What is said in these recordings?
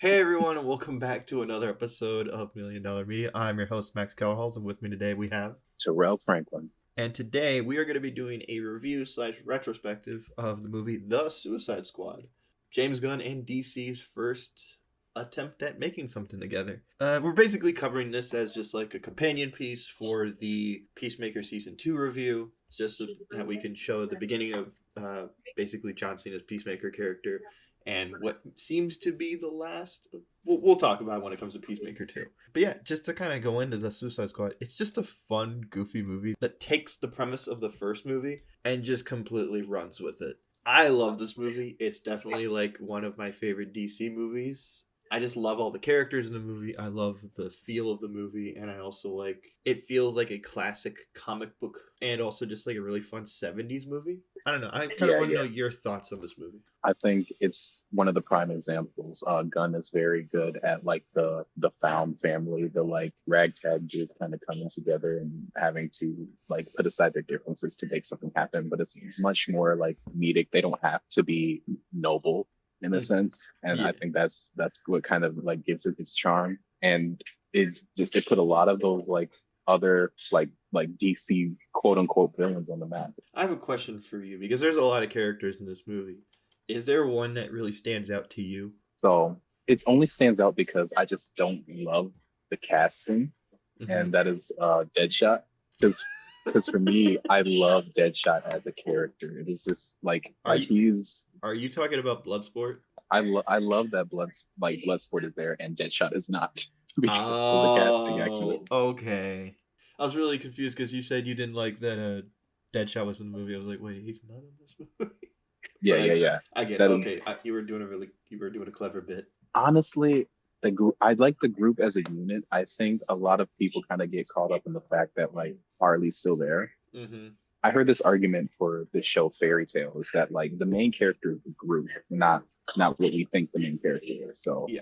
Hey everyone, and welcome back to another episode of Million Dollar Media. I'm your host Max Kellerhalls, and with me today we have. Terrell Franklin. And today we are going to be doing a review slash retrospective of the movie The Suicide Squad, James Gunn and DC's first attempt at making something together. We're basically covering this as just like a companion piece for the Peacemaker season 2 review. It's just so that we can show the beginning of basically John Cena's Peacemaker character and what seems to be the last. We'll talk about it when it comes to Peacemaker 2. But yeah, just to kind of go into the Suicide Squad, it's just a fun, goofy movie that takes the premise of the first movie and just completely runs with it. I love this movie. It's definitely like one of my favorite DC movies. I just love all the characters in the movie. I love the feel of the movie, and I also like it feels like a classic comic book and also just like a really fun 70s movie. I don't know. I kind of want to know your thoughts on this movie. I think it's one of the prime examples. Gunn is very good at like the found family, the like ragtag group kind of coming together and having to like put aside their differences to make something happen. But it's much more like comedic. They don't have to be noble in a sense, and Yeah. I think that's what kind of like gives it its charm. And it put a lot of those like other like DC quote unquote villains on the map. I have a question for you because there's a lot of characters in this movie. Is there one that really stands out to you? So it only stands out because I just don't love the casting, and that is Deadshot. Because for me, I love Deadshot as a character. It is just Are like you he's are you talking about Bloodsport? I love that Bloodsport is there and Deadshot is not because of the casting actually. Oh, okay. I was really confused because you said you didn't like that Deadshot was in the movie. I was like, wait, he's not in this movie. Yeah, But yeah, yeah. I get it. That is Okay, you were doing a clever bit. honestly the group. I like the group as a unit. I think a lot of people kind of get caught up in the fact that like Harley's still there. Mm-hmm. I heard this argument for the show Fairy Tale is that like the main character is the group, not what we think the main character is. So Yeah.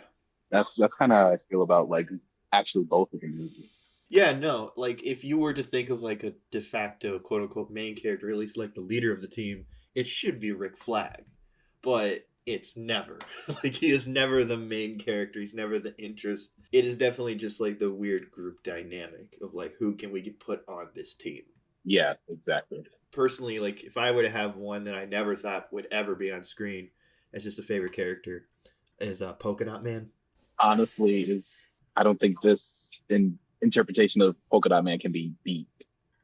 that's kind of how I feel about like actually both of the movies. Yeah, no, like if you were to think of like a de facto quote unquote main character, at least like the leader of the team, it should be Rick Flag. But it's never. Like he is never the main character. He's never the interest. It is definitely just like the weird group dynamic of like who can we get put on this team. Yeah, exactly. Personally, like if I were to have one that I never thought would ever be on screen as just a favorite character, is Polka Dot Man. Honestly, is I don't think this interpretation of Polka Dot Man can be beat.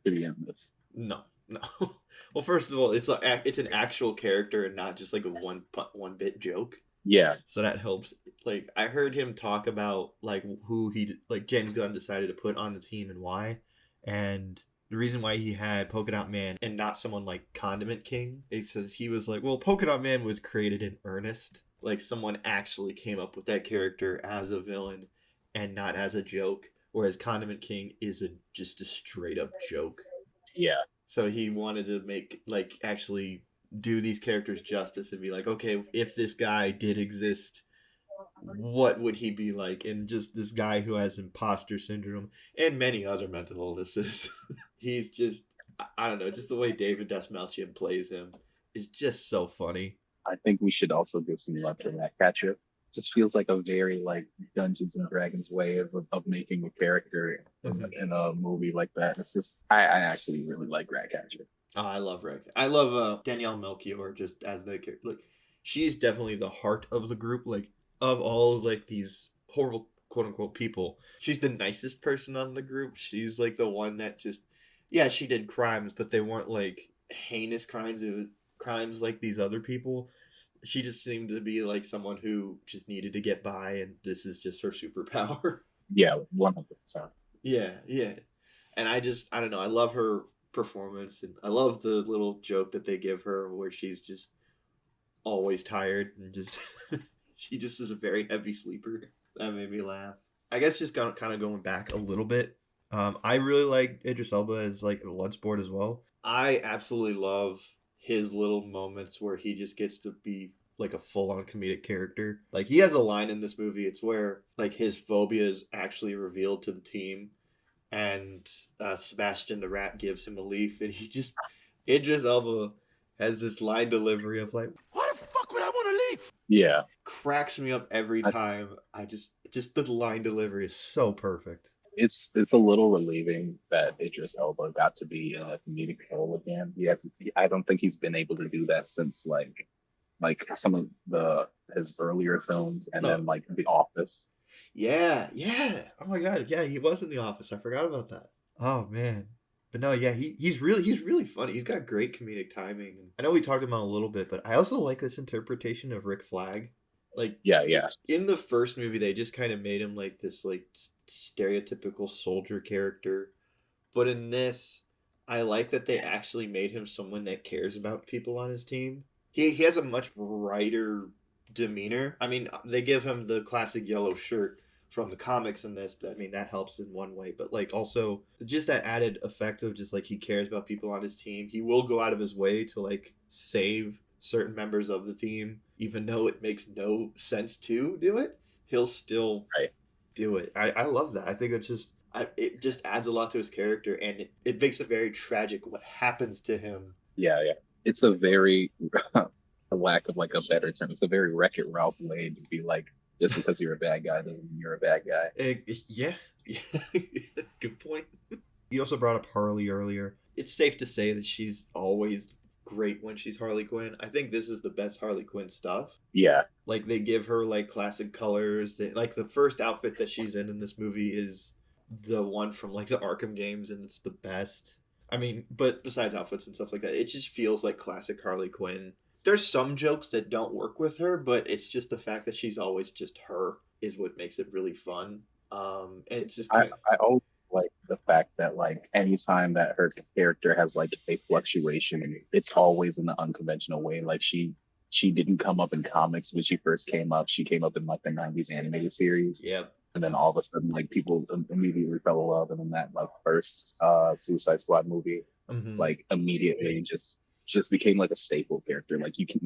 To be honest, No, no. Well, first of all, it's an actual character and not just like a one bit joke. yeah, So that helps. Like I heard him talk about like who like James Gunn decided to put on the team and why, and the reason why he had Polka Dot Man and not someone like Condiment King. It says he was like, well, Polka Dot Man was created in earnest. Like someone actually came up with that character as a villain and not as a joke. Whereas Condiment King is just a straight up joke. yeah, So he wanted to make like actually do these characters justice and be like, okay, if this guy did exist, what would he be like? And just this guy who has imposter syndrome and many other mental illnesses. He's just I don't know, just the way David Dastmalchian plays him is just so funny. I think we should also give some love to Ratcatcher. Just feels like a very like Dungeons and Dragons way of making a character in a movie like that. It's just I actually really like Ratcatcher. Oh, I love Rick. I love Danielle Melchior just as the character. Like, she's definitely the heart of the group. Like, of all of, like these horrible quote unquote people, she's the nicest person on the group. She's like the one that just, yeah, she did crimes, but they weren't like heinous crimes. It was crimes like these other people. She just seemed to be like someone who just needed to get by, and this is just her superpower. Yeah, 100%. Yeah, yeah. And I don't know, I love her performance and I love the little joke that they give her where she's just always tired and just she just is a very heavy sleeper. That made me laugh. I guess just kind of going back a little bit. I really like Idris Elba as like a Bloodsport as well. I absolutely love his little moments where he just gets to be like a full-on comedic character. Like he has a line in this movie. It's where like his phobia is actually revealed to the team, and Sebastian the Rat gives him a leaf, and he just Idris Elba has this line delivery of like, Why the fuck would I want to leave? Yeah. Cracks me up every I, time. I just the line delivery is so perfect. it's a little relieving that Idris Elba got to be in a comedic role again. I don't think he's been able to do that since like some of the his earlier films and No, then like The Office. yeah, yeah. Oh my god, yeah, he was in the office. I forgot about that. Oh man. But no, yeah, he's really funny. He's got great comedic timing. I know we talked about him a little bit, but I also like this interpretation of Rick Flag. Like Yeah, yeah, in the first movie, they just kind of made him like this like stereotypical soldier character. But in this, I like that they actually made him someone that cares about people on his team. He has a much brighter demeanor. I mean, they give him the classic yellow shirt from the comics in this. I mean, that helps in one way, but like also just that added effect of just like he cares about people on his team. He will go out of his way to like save certain members of the team, even though it makes no sense to do it. He'll still right. do it. I love that. I think it's just it just adds a lot to his character, and it makes it very tragic what happens to him. Yeah, yeah. It's a very, a lack of like a better term. It's a very Wreck-It Ralph way to be like, just because you're a bad guy doesn't mean you're a bad guy. Yeah, yeah. Good point. You also brought up Harley earlier. It's safe to say that she's always great when she's Harley Quinn. I think this is the best Harley Quinn stuff. Yeah, Like they give her like classic colors. Like the first outfit that she's in this movie is the one from like the Arkham games, and it's the best. I mean, but besides outfits and stuff like that, it just feels like classic Harley Quinn. There's some jokes that don't work with her, but it's just the fact that she's always just her is what makes it really fun. And it's just I kind of I always like the fact that like anytime that her character has like a fluctuation, it's always in an unconventional way. Like she didn't come up in comics when she first came up. She came up in like the '90s animated series, yeah. and then all of a sudden like people immediately fell in love, and then that like first Suicide Squad movie, Mm-hmm. like immediately just became like a staple character. Like you can't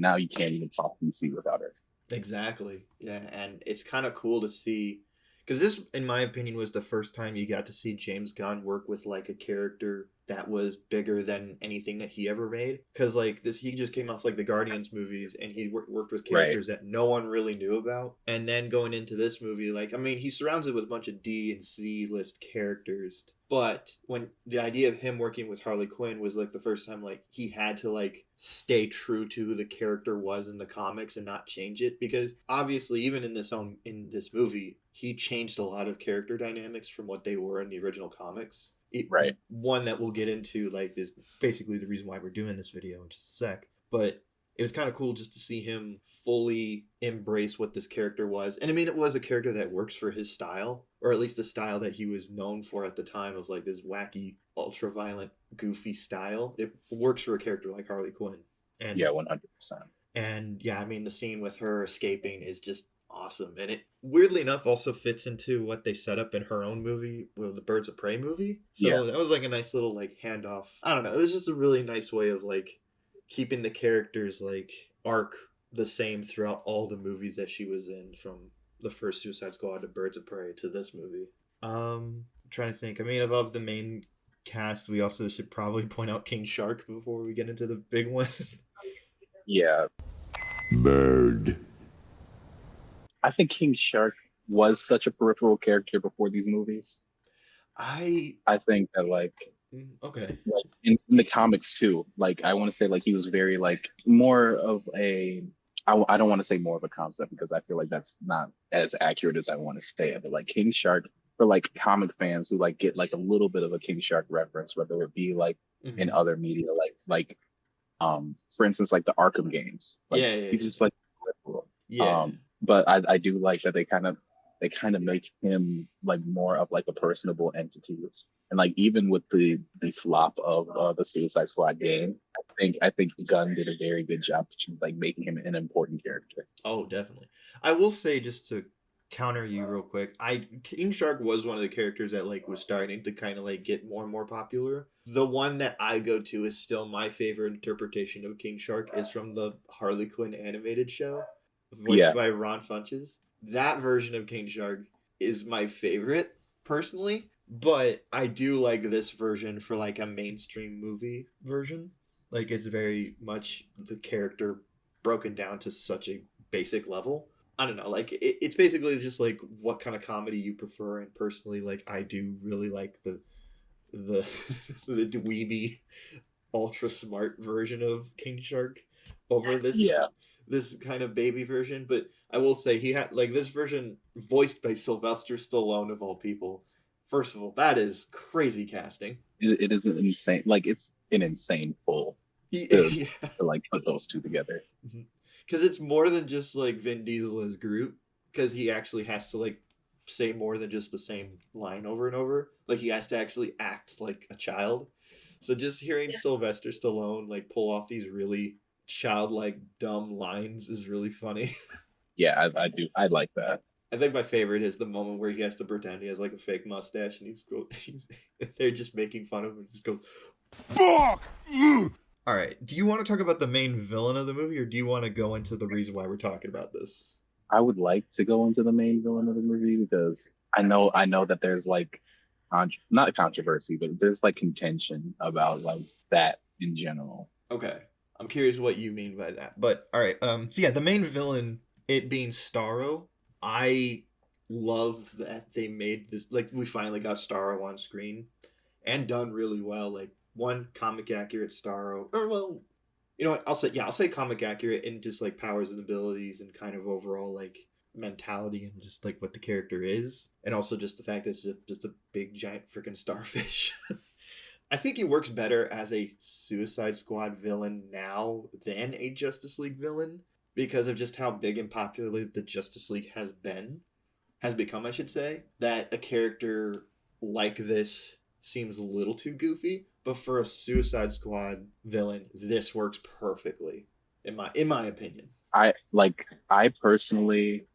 even talk DC without her. Exactly. Yeah, and it's kind of cool to see because this, in my opinion, was the first time you got to see James Gunn work with like a character that was bigger than anything that he ever made. Because like this, he just came off like the Guardians movies, and he worked with Right, characters that no one really knew about. And then going into this movie, like I mean, he's surrounded with a bunch of D and C list characters. But when the idea of him working with Harley Quinn was like the first time like he had to like stay true to who the character was in the comics and not change it, because obviously even in this movie he changed a lot of character dynamics from what they were in the original comics. right. One that we'll get into like is basically the reason why we're doing this video in just a sec, but it was kind of cool just to see him fully embrace what this character was. And I mean, it was a character that works for his style, or at least the style that he was known for at the time of like this wacky, ultra violent, goofy style. It works for a character like Harley Quinn. Yeah, 100%. And yeah, I mean, the scene with her escaping is just awesome. And it weirdly enough also fits into what they set up in her own movie, well, the Birds of Prey movie. Yeah, So that was like a nice little like handoff. I don't know. It was just a really nice way of like keeping the characters like arc the same throughout all the movies that she was in, from the first Suicide Squad to Birds of Prey to this movie. I'm trying to think. I mean, above the main cast, we also should probably point out King Shark before we get into the big one. yeah. Bird. I think King Shark was such a peripheral character before these movies. I I think that okay. like in the comics too. Like I want to say like he was very like more of a I don't want to say more of a concept because I feel like that's not as accurate as I want to say it. But like King Shark for like comic fans who like get like a little bit of a King Shark reference, whether it be like in Hmm. other media, like for instance like the Arkham games. Like Yeah, yeah, he's just like peripheral. yeah. But I do like that they kind of make him like more of like a personable entity. And like even with the flop of the Suicide Squad game, I think Gunn did a very good job to choose like making him an important character. Oh, definitely. I will say just to counter you real quick, I King Shark was one of the characters that like was starting to kind of like get more and more popular. The one that I go to is still my favorite interpretation of King Shark is from the Harley Quinn animated show, voiced Yeah, by Ron Funches. That version of King Shark is my favorite personally, but I do like this version for like a mainstream movie version. Like it's very much the character broken down to such a basic level. I don't know, like it's basically just like what kind of comedy you prefer, and personally, like I do really like the the dweeby ultra smart version of King Shark over Yeah, this kind of baby version. But I will say he had like this version voiced by Sylvester Stallone of all people. First of all, that is crazy casting. it is an insane. Like it's an insane pull to Yeah, like put those two together. because it's more than just like Vin Diesel as Groot, because he actually has to like say more than just the same line over and over. Like he has to actually act like a child. So just hearing Sylvester Stallone like pull off these really childlike dumb lines is really funny. Yeah, I do. I like that. I think my favorite is the moment where he has to pretend he has like a fake mustache and they're just making fun of him and just go fuck. All right. Do you want to talk about the main villain of the movie, or do you want to go into the reason why we're talking about this? I would like to go into the main villain of the movie because I know that there's like not a controversy, but there's like contention about like that in general. Okay. I'm curious what you mean by that. But all right. So yeah, the main villain, it being Starro, I love that they made this, like we finally got Starro on screen and done really well. Like one comic accurate Starro, or well, you know what? I'll say comic accurate in just like powers and abilities and kind of overall like mentality and just like what the character is, and also just the fact that it's just a big giant freaking starfish. I think he works better as a Suicide Squad villain now than a Justice League villain because of just how big and popular the Justice League has become, I should say. That a character like this seems a little too goofy, but for a Suicide Squad villain, this works perfectly in my opinion. I personally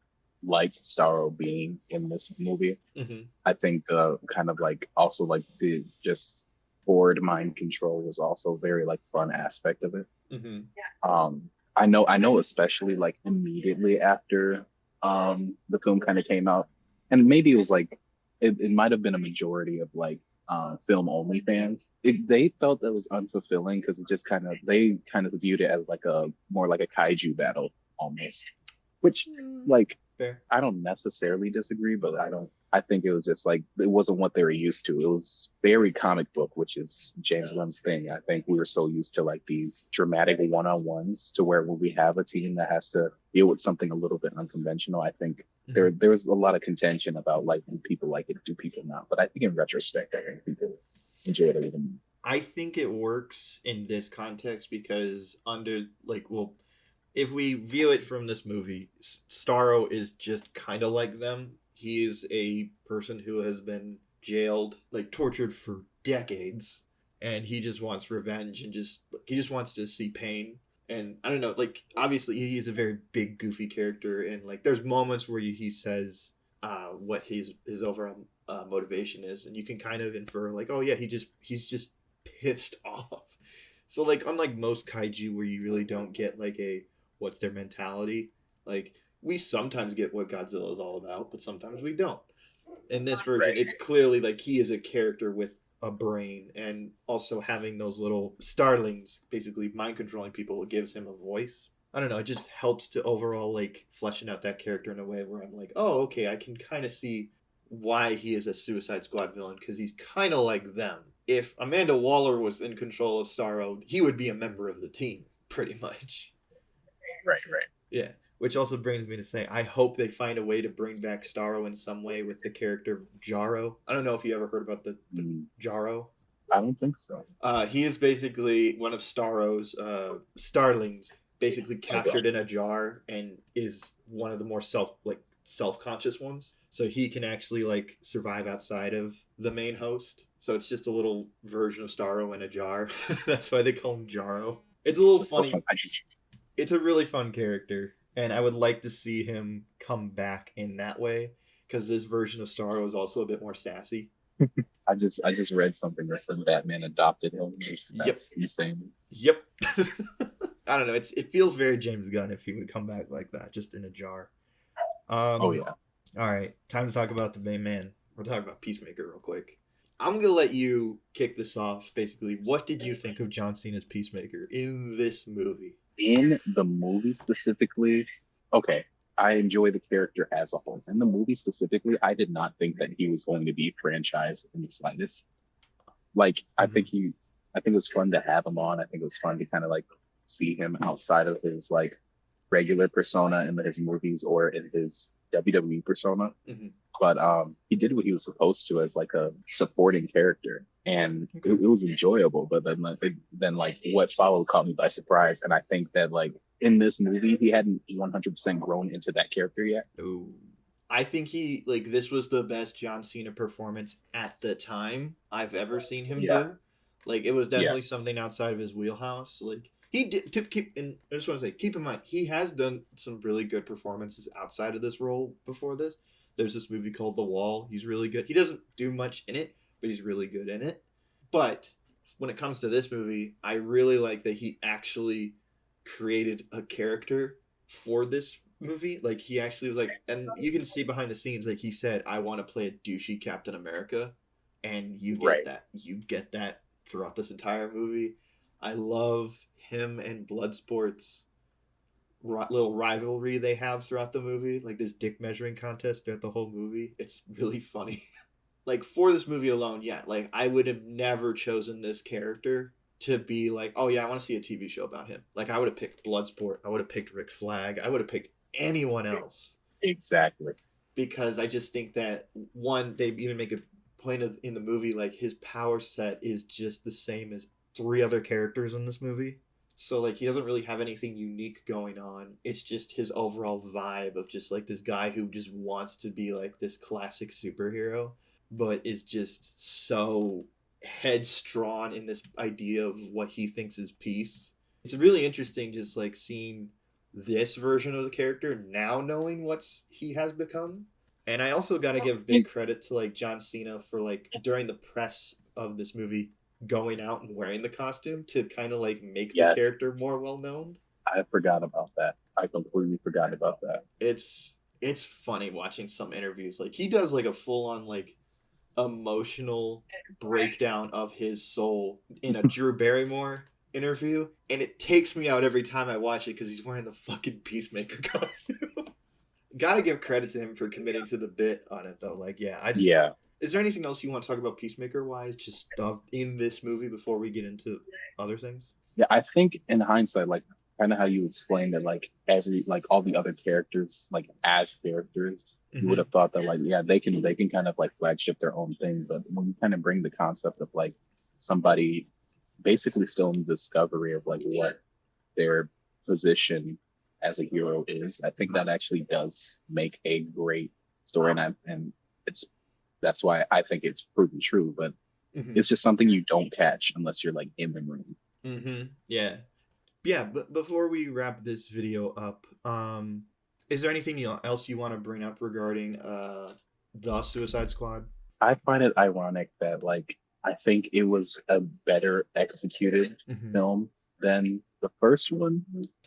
like Starro being in this movie. Mm-hmm. I think the kind of like also like the just board mind control was also very like fun aspect of it. Mm-hmm. I know especially like immediately after the film kind of came out, and maybe it was like it might have been a majority of like film only fans. They felt that was unfulfilling because it just they kind of viewed it as like a more like a kaiju battle almost, which like Fair. I don't necessarily disagree, but I think it was just like it wasn't what they were used to. It was very comic book, which is James Gunn's thing. I think we were so used to like these dramatic one-on-ones to where when we have a team that has to deal with something a little bit unconventional, I think there was a lot of contention about like do people like it, do people not. But I think in retrospect, I think people enjoyed it even more. I think it works in this context because under like well, if we view it from this movie, Starro is just kind of like them. He is a person who has been jailed, like tortured for decades, and he just wants revenge and he just wants to see pain. And I don't know, like obviously he's a very big goofy character, and like there's moments where he says what his overall motivation is, and you can kind of infer like, oh yeah, he's just pissed off. So like unlike most kaiju where you really don't get like a what's their mentality, like we sometimes get what Godzilla is all about, but sometimes we don't. In this version, Right. it's clearly like he is a character with a brain, and also having those little starlings basically mind controlling people gives him a voice. I don't know, it just helps to overall like fleshing out that character in a way where I'm like, oh, okay, I can kind of see why he is a Suicide Squad villain because he's kind of like them. If Amanda Waller was in control of Starro, he would be a member of the team, pretty much. Right. Yeah, which also brings me to say, I hope they find a way to bring back Starro in some way with the character Jarro. I don't know if you ever heard about the Jarro. I don't think so. He is basically one of Starro's starlings, basically captured in a jar, and is one of the more self-conscious ones. So he can actually like survive outside of the main host. So it's just a little version of Starro in a jar. That's why they call him Jarro. It's a little It's funny. so fun. It's a really fun character, and I would like to see him come back in that way because this version of Starro is also a bit more sassy. I just read something that said Batman adopted him. That's insane. Yep. I don't know. It feels very James Gunn if he would come back like that, just in a jar. Oh yeah. All right, time to talk about the main man. We're talking about Peacemaker real quick. I'm gonna let you kick this off. Basically, what did you think of John Cena's Peacemaker in this movie? In the movie specifically, okay, I enjoy the character as a whole. In the movie specifically, I did not think that he was going to be franchised in the slightest. Like, Hmm. I think it was fun to have him on. I think it was fun to kind of like see him outside of his like regular persona in his movies or in his WWE persona. Hmm. But he did what he was supposed to as like a supporting character, and Okay. it was enjoyable. But then then like what followed caught me by surprise, and I think that like in this movie he hadn't 100% grown into that character yet. Ooh. I think he like this was the best John Cena performance at the time I've ever seen him Yeah, do. Like it was yeah, definitely something outside of his wheelhouse. Like he did to keep and I just want to say keep in mind he has done some really good performances outside of this role before this. There's this movie called The Wall. He's really good. He doesn't do much in it, but he's really good in it. But when it comes to this movie, I really like that he actually created a character for this movie. Like he actually was like, and you can see behind the scenes, like he said, "I want to play a douchey Captain America," and you get right. that. You get that throughout this entire movie. I love him and Bloodsport's little rivalry they have throughout the movie, like this dick measuring contest throughout the whole movie. It's really funny. Like for this movie alone, yeah, like I would have never chosen this character to be like, oh yeah, I want to see a TV show about him. Like I would have picked Bloodsport, I would have picked Rick Flag, I would have picked anyone else Exactly. because I just think that one, they even make a point of in the movie like his power set is just the same as three other characters in this movie. So like he doesn't really have anything unique going on. It's just his overall vibe of just like this guy who just wants to be like this classic superhero, but is just so headstrong in this idea of what he thinks is peace. It's really interesting just like seeing this version of the character now knowing what's he has become. And I also got to give big And credit to like John Cena for like during the press of this movie going out and wearing the costume to kind of like make the yes, character more well known. I forgot about that. I completely forgot about that. It's funny watching some interviews. Like he does like a full on like emotional breakdown of his soul in a Drew Barrymore interview, and it takes me out every time I watch it because he's wearing the fucking Peacemaker costume. Gotta give credit to him for committing to the bit on it though. Like, yeah, I just. Yeah. Is there anything else you want to talk about Peacemaker wise, just stuff in this movie before we get into other things? Yeah, I think in hindsight, like kind of how you explained that, like every like all the other characters, like as characters, you would Mm-hmm. have thought that like yeah, they can kind of like flagship their own thing. But when you kind of bring the concept of like somebody basically still in discovery of like what their position as a hero is, I think that actually does make a great story, and it's that's why I think it's proven true. But Mm-hmm. it's just something you don't catch unless you're like in the room. Mm-hmm. Yeah. Yeah, but before we wrap this video up, is there anything else you want to bring up regarding the Suicide Squad? I find it ironic that like I think it was a better executed Mm-hmm. film than the first one.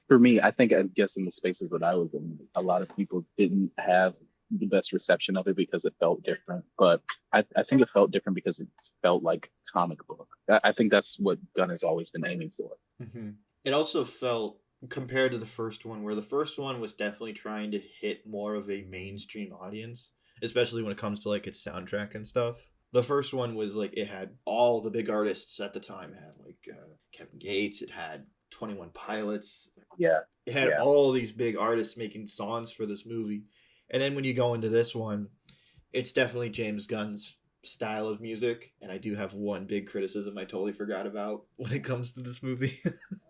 For me, I guess in the spaces that I was in, a lot of people didn't have the best reception of it because it felt different. But I think it felt different because it felt like comic book. I think that's what Gunn has always been aiming for. Mm-hmm. It also felt compared to the first one, where the first one was definitely trying to hit more of a mainstream audience, especially when it comes to like its soundtrack and stuff. The first one was like it had all the big artists at the time. It had like Kevin Gates. It had 21 Pilots. Yeah, It had yeah, all these big artists making songs for this movie. And then when you go into this one, it's definitely James Gunn's style of music. And I do have one big criticism I totally forgot about when it comes to this movie.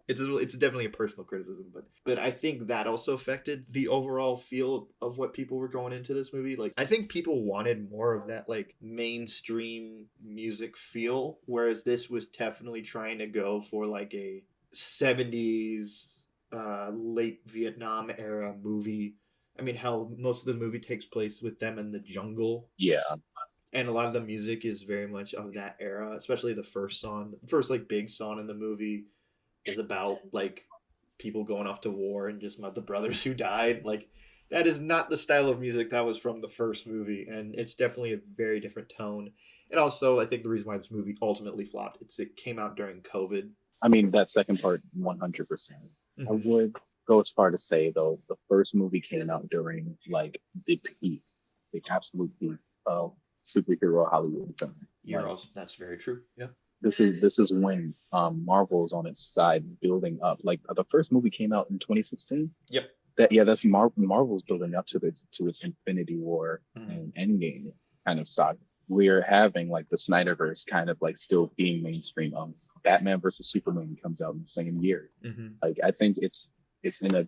It's definitely a personal criticism, but I think that also affected the overall feel of what people were going into this movie. Like I think people wanted more of that like mainstream music feel, whereas this was definitely trying to go for like a 70s late Vietnam era movie. I mean, hell, most of the movie takes place with them in the jungle, yeah, and a lot of the music is very much of that era. Especially the first song, the first like big song in the movie is about like people going off to war and just about the brothers who died. Like that is not the style of music that was from the first movie, and it's definitely a very different tone. And also, I think the reason why this movie ultimately flopped, it came out during COVID. I mean that second part 100%. I Mm-hmm. would. go as far to say though, the first movie came out during like the peak, the absolute peak of superhero Hollywood film. You're Like also that's very true. Yeah. this is when Marvel's on its side building up. Like the first movie came out in 2016. Yep. That's Marvel's building up to its Infinity War Mm-hmm. and Endgame kind of saga. We're having like the Snyderverse kind of like still being mainstream. Batman versus Superman comes out in the same year. Mm-hmm. Like I think it's in a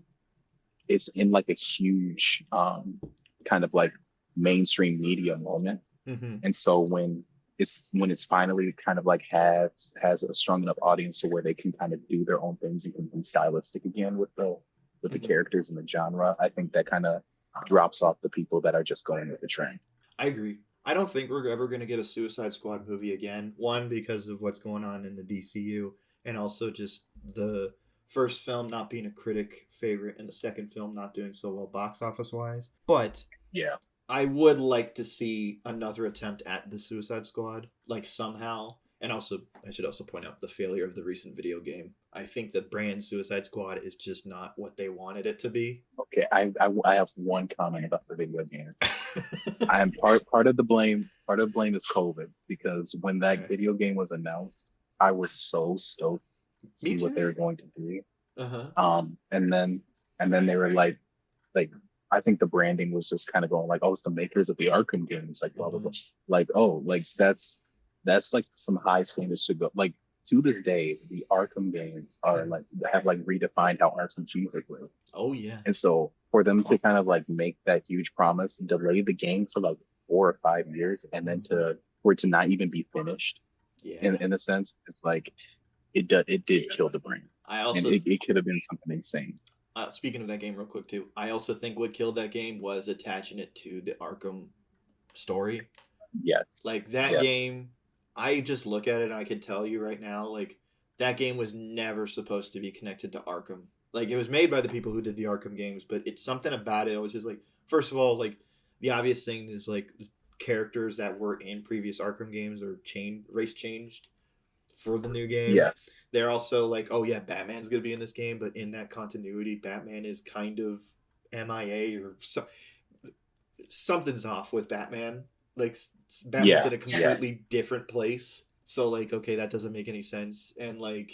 it's in like a huge kind of like mainstream media moment. Mm-hmm. And so when it's finally kind of like has a strong enough audience to where they can kind of do their own things and can be stylistic again with the Mm-hmm. characters and the genre, I think that kind of drops off the people that are just going with the trend. I agree. I don't think we're ever going to get a Suicide Squad movie again. One, because of what's going on in the DCU, and also just the first film not being a critic favorite and the second film not doing so well box office wise. But Yeah. I would like to see another attempt at the Suicide Squad, like somehow. And also, I should also point out the failure of the recent video game. I think the brand Suicide Squad is just not what they wanted it to be. Okay. I have one comment about the video game. I am part of the blame. Part of the blame is COVID because when that Okay. video game was announced, I was so stoked to Me see what they too. were going to do. Uh huh. And then they were like I think the branding was just kind of going like, oh, it's the makers of the Arkham games, like blah blah blah. Like, oh, like that's like some high standards to go. Like to this day, the Arkham games are like have like redefined how RPGs are played. Oh yeah. And so for them to kind of like make that huge promise, delay the game for like 4 or 5 years, and then for it to not even be finished Yeah. in a sense, it's like it did kill the brand. I And also it could have been something insane. speaking of that game real quick too, I also think what killed that game was attaching it to the Arkham story. Yes. Like that Yes. game, I just look at it and I can tell you right now, like that game was never supposed to be connected to Arkham. Like it was made by the people who did the Arkham games, but it's something about it. I was just like, first of all, like the obvious thing is like characters that were in previous Arkham games are race changed for the new game. Yes. They're also like, oh yeah, Batman's gonna be in this game, but in that continuity, Batman is kind of MIA or something's off with Batman. Like Batman's Yeah. in a completely different place. So like, okay, that doesn't make any sense. And like,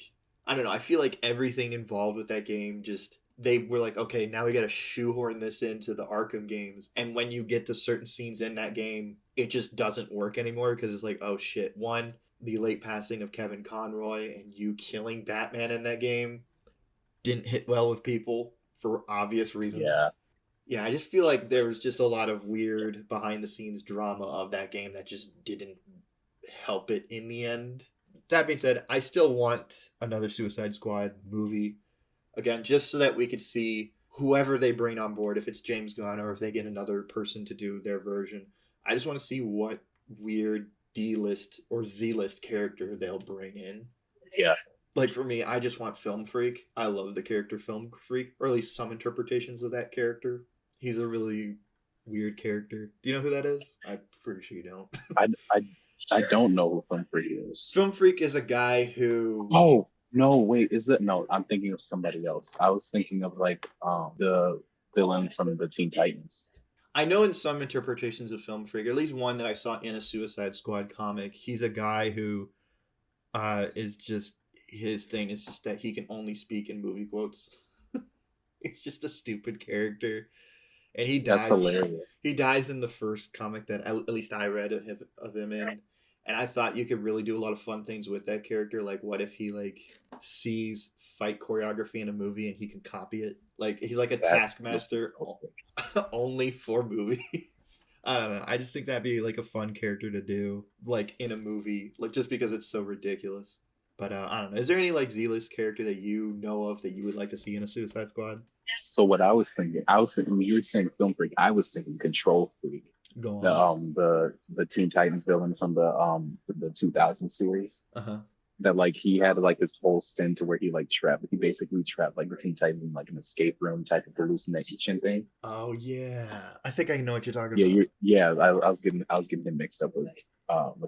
I don't know. I feel like everything involved with that game just they were like, okay, now we got to shoehorn this into the Arkham games. And when you get to certain scenes in that game, it just doesn't work anymore because it's like, oh shit, one, the late passing of Kevin Conroy and you killing Batman in that game didn't hit well with people for obvious reasons. Yeah. Yeah, I just feel like there was just a lot of weird behind the scenes drama of that game that just didn't help it in the end. That being said, I still want another Suicide Squad movie. Again, just so that we could see whoever they bring on board, if it's James Gunn or if they get another person to do their version. I just want to see what weird D-list or Z-list character they'll bring in. Yeah. Like for me, I just want Film Freak. I love the character Film Freak, or at least some interpretations of that character. He's a really weird character. Do you know who that is? I'm pretty sure you don't. I don't know who Humphrey is. Film Freak is a guy who. Oh no, wait, is it no? I'm thinking of somebody else. I was thinking of like the villain from the Teen Titans. I know in some interpretations of Film Freak, or at least one that I saw in a Suicide Squad comic, he's a guy who is just his thing is just that he can only speak in movie quotes. It's just a stupid character, and he dies. That's hilarious. He dies in the first comic that at least I read of him in, and I thought you could really do a lot of fun things with that character. Like, what if he like sees fight choreography in a movie and he can copy it? Like he's like a taskmaster only for movies. I don't know. I just think that'd be like a fun character to do, like in a movie, like just because it's so ridiculous. But I don't know. Is there any like Z-list character that you know of that you would like to see in a Suicide Squad? So what I was thinking when you were saying Film Freak, I was thinking Control Freak. Go on. The Teen Titans villain from the 2000 series. Uh-huh. That like he had like this whole stint to where he basically trapped like the Teen Titans in like an escape room type of hallucination thing. Oh yeah, I think I know what you're talking Yeah, about. I was getting him mixed up with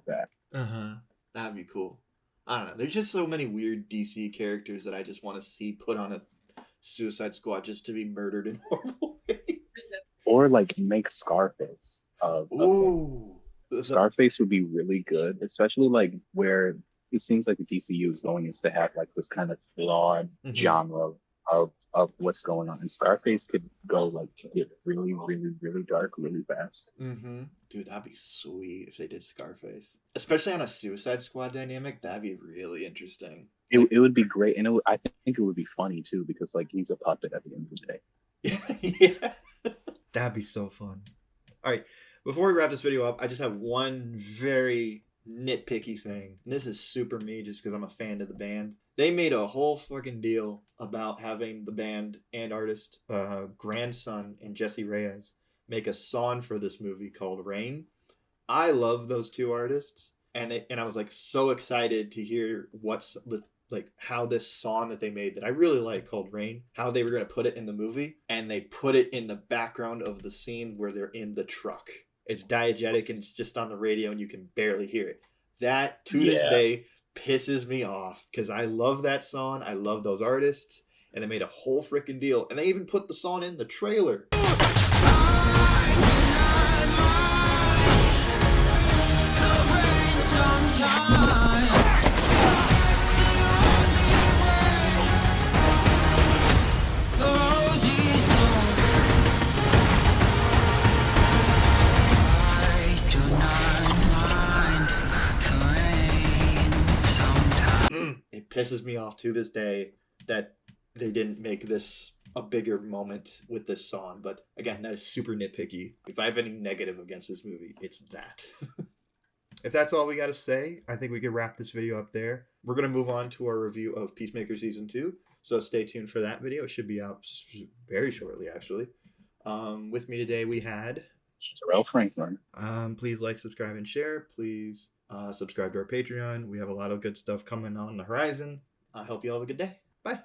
that. Uh-huh. That'd be cool. I don't know. There's just so many weird DC characters that I just want to see put on Suicide Squad just to be murdered in horrible ways. Or like make Scarface a thing. Ooh. Scarface would be really good, especially like where it seems like the DCU is going is to have like this kind of flawed genre of what's going on. And Scarface could go like get really, really, really dark really fast. Dude, that'd be sweet if they did Scarface. Especially on a Suicide Squad dynamic, that'd be really interesting. It would be great, and I think it would be funny too because like he's a puppet at the end of the day. Yeah. That'd be so fun. All right, before we wrap this video up, I just have one very nitpicky thing. And this is super me just because I'm a fan of the band. They made a whole fucking deal about having the band and artist grandson and Jesse Reyes make a song for this movie called Rain. I love those two artists, and I was like so excited to hear what's like how this song that they made that I really like called Rain, how they were going to put it in the movie, and they put it in the background of the scene where they're in the truck. It's diegetic and it's just on the radio and you can barely hear it. That to this day pisses me off because I love that song. I love those artists, and they made a whole freaking deal, and they even put the song in the trailer. It pisses me off to this day that they didn't make this a bigger moment with this song. But again, that is super nitpicky. If I have any negative against this movie, it's that. If that's all we got to say, I think we could wrap this video up there. We're going to move on to our review of Peacemaker Season 2. So stay tuned for that video. It should be out very shortly, actually. With me today, we had... Terrell Franklin. Please like, subscribe, and share. Please subscribe to our Patreon. We have a lot of good stuff coming on the horizon. I hope you all have a good day. Bye.